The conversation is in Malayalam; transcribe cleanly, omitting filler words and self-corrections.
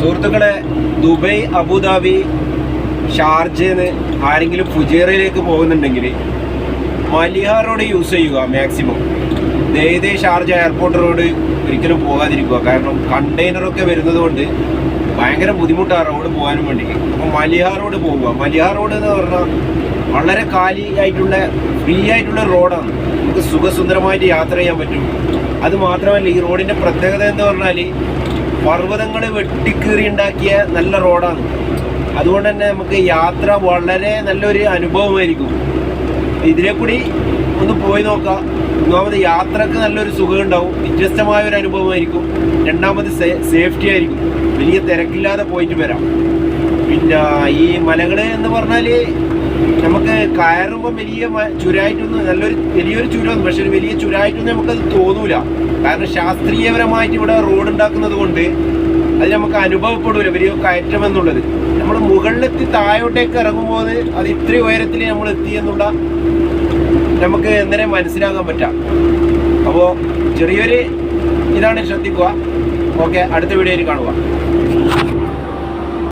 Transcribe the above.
സുഹൃത്തുക്കളെ, ദുബൈ, അബുദാബി, ഷാർജന്ന് ആരെങ്കിലും ഫുജൈറയിലേക്ക് പോകുന്നുണ്ടെങ്കിൽ മലിഹ റോഡ് യൂസ് ചെയ്യുക മാക്സിമം. ദേ ഷാർജ എയർപോർട്ട് റോഡ് ഒരിക്കലും പോകാതിരിക്കുക. കാരണം കണ്ടെയ്നറൊക്കെ വരുന്നത് കൊണ്ട് ഭയങ്കര ബുദ്ധിമുട്ടാണ് റോഡ് പോകാനും വേണ്ടി. അപ്പോൾ മലിഹ റോഡ് പോകുക. മലിഹ റോഡ് എന്ന് പറഞ്ഞാൽ വളരെ കാലി ആയിട്ടുള്ള ഫ്രീ ആയിട്ടുള്ള റോഡാണ്. നമുക്ക് സുഖസുന്ദരമായിട്ട് യാത്ര ചെയ്യാൻ പറ്റും. അത് മാത്രമല്ല, ഈ റോഡിൻ്റെ പ്രത്യേകത എന്ന് പറഞ്ഞാൽ പർവ്വതങ്ങൾ വെട്ടിക്കീറി ഉണ്ടാക്കിയ നല്ല റോഡാണ്. അതുകൊണ്ട് തന്നെ നമുക്ക് യാത്ര വളരെ നല്ലൊരു അനുഭവമായിരിക്കും. ഇതിലെ കൂടി ഒന്ന് പോയി നോക്കാം. ഒന്നാമത് യാത്രക്ക് നല്ലൊരു സുഖം ഉണ്ടാവും, വ്യത്യസ്തമായ ഒരു അനുഭവമായിരിക്കും. രണ്ടാമത് സേഫ്റ്റി ആയിരിക്കും, വലിയ തിരക്കില്ലാതെ പോയിട്ട് വരാം. പിന്നെ ഈ മലകൾ എന്ന് പറഞ്ഞാൽ നമുക്ക് കയറുമ്പോൾ വലിയ ചുരായിട്ടൊന്നും വലിയൊരു ചുരമൊന്നും, പക്ഷെ ഒരു വലിയ ചുരായിട്ടൊന്നും നമുക്കത് തോന്നൂല. കാരണം ശാസ്ത്രീയപരമായിട്ട് ഇവിടെ റോഡ് ഉണ്ടാക്കുന്നത് കൊണ്ട് അത് നമുക്ക് അനുഭവപ്പെടൂല വലിയ കയറ്റമെന്നുള്ളത്. നമ്മൾ മുകളിലെത്തി താഴോട്ടേക്ക് ഇറങ്ങുമ്പോൾ അത് ഇത്രയും ഉയരത്തിൽ നമ്മൾ എത്തി എന്നുള്ള നമുക്ക് എങ്ങനെ മനസ്സിലാക്കാൻ പറ്റാം. അപ്പോൾ ചെറിയൊരു ഇതാണ്, ശ്രദ്ധിക്കുക. ഓക്കെ, അടുത്ത വീഡിയോയിൽ കാണുക.